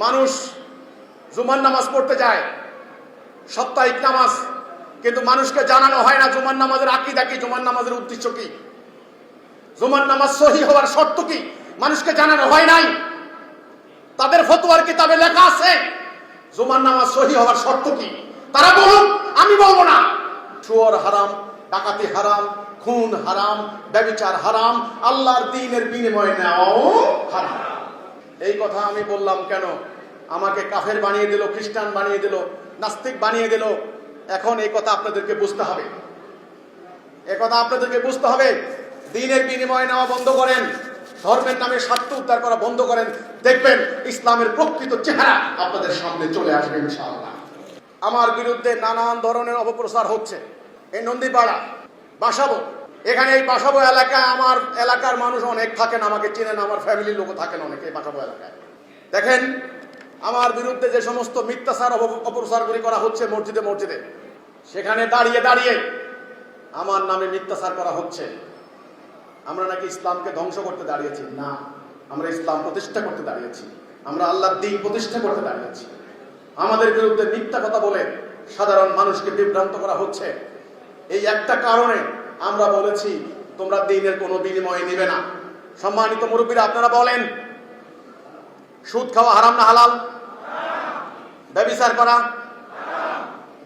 মানুষ জুমার নামাজ পড়তে যায়, সাপ্তাহিক নামাজ, কিন্তু মানুষকে জানানো হয় না জুমার নামাজের আকীদা কি, জুমার নামাজের উদ্দেশ্য কি, জুমার নামাজ সহিহ হওয়ার শর্ত কি, মানুষকে জানানো হয় নাই। তাদের ফতোয়ার কিতাবে লেখা আছে জুমার নামাজ সহিহ হওয়ার শর্ত কি, তারা বলুন, আমি বলবো না। সুদ হারাম, ডাকাতি হারাম, খুন হারাম, ব্যভিচার হারাম, আল্লাহর দ্বীনের বিনিময়ে নেওয়াও হারাম। এই কথা আমি বললাম কেন? আমাকে কাফের বানিয়ে দিল, খ্রিস্টান বানিয়ে দিল, নাস্তিক বানিয়ে দিল। এখন এই কথা আপনাদেরকে বুঝতে হবে, এই কথা আপনাদেরকে বুঝতে হবে। দ্বীনের বিনিময়ে নেওয়া বন্ধ করেন, ধর্মের নামে স্বার্থ উদ্ধার করা বন্ধ করেন, দেখবেন ইসলামের প্রকৃত চেহারা আপনাদের সামনে চলে আসবে ইনশাআল্লাহ। আমার বিরুদ্ধে নানান ধরনের অপপ্রচার হচ্ছে। এই নন্দীপাড়া বাসাবো, এখানে এই বাসাবো এলাকায় আমার এলাকার মানুষ অনেক থাকেন, আমাকে চেনেন, আমার ফ্যামিলির লোক থাকেন অনেক এই বাসাবো এলাকায়। দেখেন আমার বিরুদ্ধে যে সমস্ত মিথ্যাচার অপপ্রচারগুলি করা হচ্ছে মসজিদে মসজিদে, সেখানে দাঁড়িয়ে দাঁড়িয়ে আমার নামে মিথ্যাচার করা হচ্ছে। আমরা নাকি ইসলামকে ধ্বংস করতে দাঁড়িয়েছি, না, আমরা ইসলাম প্রতিষ্ঠা করতে দাঁড়িয়েছি, আমরা আল্লাহর দ্বীন প্রতিষ্ঠা করতে দাঁড়িয়েছি। আমাদের বিরুদ্ধে মিথ্যা কথা বলে সাধারণ মানুষকে বিভ্রান্ত করা হচ্ছে। এই একটা কারণে আমরা বলেছি তোমরা দ্বীনের কোনো বিনিময় নিবে না। সম্মানিত মুরব্বীরা, আপনারা বলেন, সুদ খাওয়া হারাম না হালাল? ব্যভিচার করা,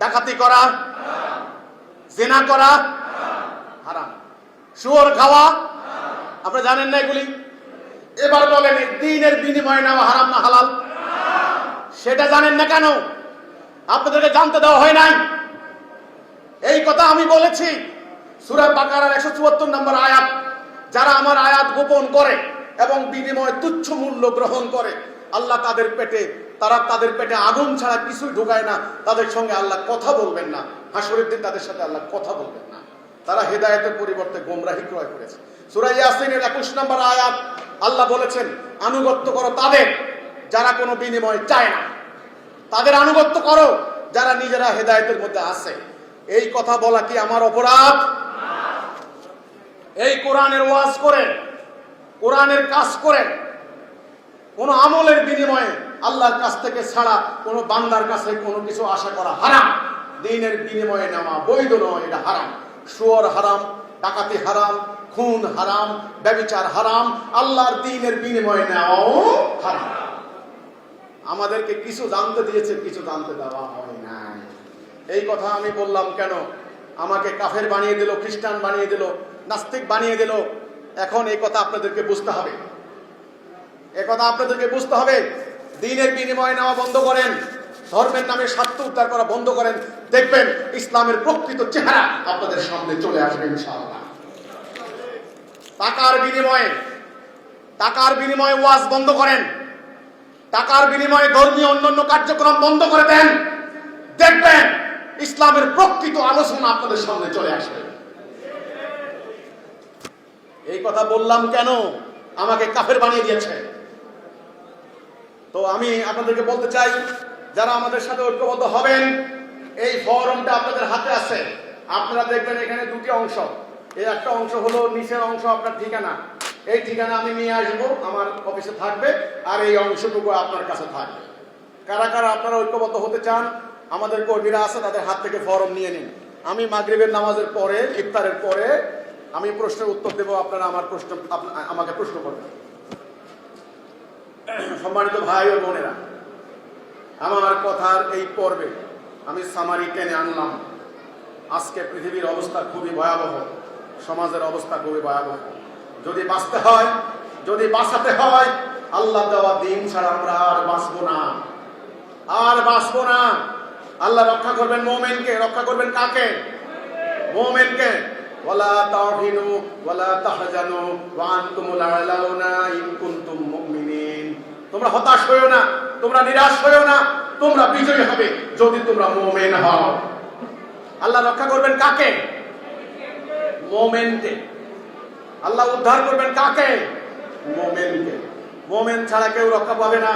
ডাকাতি করা, জিনা করা হারাম, শুয়োর খাওয়া আপনারা জানেন না এগুলি? এবার বলেন দ্বীনের বিনিময়ে নেওয়া হারাম না হালাল? সেটা জানেন না কেন? আপনাদেরকে জানতে দেওয়া হয় নাই। এই কথা আমি বলেছি সূরা বাকারার 174 নম্বর আয়াত। যারা আমার আয়াত গোপন করে এবং বিনিময়ে তুচ্ছ মূল্য গ্রহণ করে, আল্লাহ তাদের পেটে আগুন ছাড়া কিছুই ঢুকায় না, তাদের সঙ্গে আল্লাহ কথা বলবেন না। হাসরের দিন তাদের সাথে আল্লাহ কথা বলবেন না। তারা হেদায়েতের পরিবর্তে গোমরাহি ক্রয় করেছে। সূরা ইয়াসিনের 21 নম্বর আয়াত আল্লাহ বলেছেন, আনুগত্য করো তাদের যারা কোনো বিনিময় চায় না, তাদের আনুগত্য করো যারা নিজেরা হেদায়েতের মধ্যে আছে। এই কথা বলা কি আমার অপরাধ? এই কোরআনের ওয়াজ করে, কোরআনের কাজ করে, কোন আমলের বিনিময়ে আল্লাহর কাছ থেকে ছাড়া কোন বান্দার কাছে কোনো কিছু আশা করা হারাম। দ্বীনের বিনিময়ে নেওয়া বৈধ নয়, এটা হারাম। শুয়োর হারাম, ডাকাতি হারাম, খুন হারাম, ব্যভিচার হারাম, আল্লাহর দ্বীনের বিনিময়ে নেওয়াও হারাম। আমাদেরকে কিছু জানতে দিয়েছে, কিছু জানতে দেওয়া হয় নাই। এই কথা আমি বললাম কেন? আমাকে কাফের বানিয়ে দিল, খ্রিস্টান বানিয়ে দিল, নাস্তিক বানিয়ে দিল। এখন এই কথা আপনাদেরকে বুঝতে হবে, এই কথা আপনাদেরকে বুঝতে হবে। দ্বীনের বিনিময়ে নেওয়া বন্ধ করেন, ধর্মের নামে স্বার্থ উদ্ধার করা বন্ধ করেন, দেখবেন ইসলামের প্রকৃত চেহারা আপনাদের সামনে চলে আসবে ইনশাআল্লাহ। টাকার বিনিময়ে ওয়াজ বন্ধ করেন, টাকার বিনিময়ে ধর্মীয় অন্যান্য কার্যক্রম বন্ধ করে দেন, দেখবেন ইসলামের প্রকৃত আলোচনা আপনাদের সামনে চলে আসবে। এই কথা বললাম কেন? আমাকে কাফের বানিয়ে দিয়েছে। তো আমি আপনাদেরকে বলতে চাই, যারা আমাদের সাথে ঐক্যবদ্ধ হবেন, এই ফরমটা আপনাদের হাতে আছে। আপনারা দেখবেন এখানে দুটি অংশ। এই একটা অংশ হলো নিচের অংশ, আপনার ঠিকানা। এই ঠিকানা আমি নিয়ে আসবো, আমার অফিসে থাকবে, আর এই অংশটুকু আপনার কাছে থাকবে। কারা কারা আপনারা ঐক্যবদ্ধ হতে চান, আমাদের কর্মীরা আছে, তাদের হাত থেকে ফরম নিয়ে নিন। আমি মাগরিবের নামাজের পরে, ইফতারের পরে আমি প্রশ্নের উত্তর দেবো, আপনারা আমাকে প্রশ্ন করবেন। সম্মানিত ভাই ও বোনেরা, আমার কথার এই পর্বে আমি সামারি টেনে আনলাম। আজকে পৃথিবীর অবস্থা খুবই ভয়াবহ, সমাজের অবস্থা খুবই ভয়াবহ। যদি বাঁচতে হয়, যদি বাঁচাতে হয়, আল্লাহ দেওয়া দিন ছাড়া আমরা আর বাঁচবো না, আর বাঁচবো না। আল্লাহ রক্ষা করবেন মুমিনকে। রক্ষা করবেন কাকে? মুমিনকে। ওয়ালা তাহিনু ওয়ালা তাহজানু ওয়া আনতুমুল আ'লাউনা ইন কুনতুম মুমিনিন। তোমরা হতাশ হয়ো না, তোমরা নিরাশ হয়ো না, তোমরা বিজয়ী হবে যদি তোমরা মুমিন হও। আল্লাহ রক্ষা করবেন কাকে? মুমিনকে। আল্লাহ উদ্ধার করবেন কাকে? মুমিনকে। মুমিন ছাড়া কেউ রক্ষা পাবে না।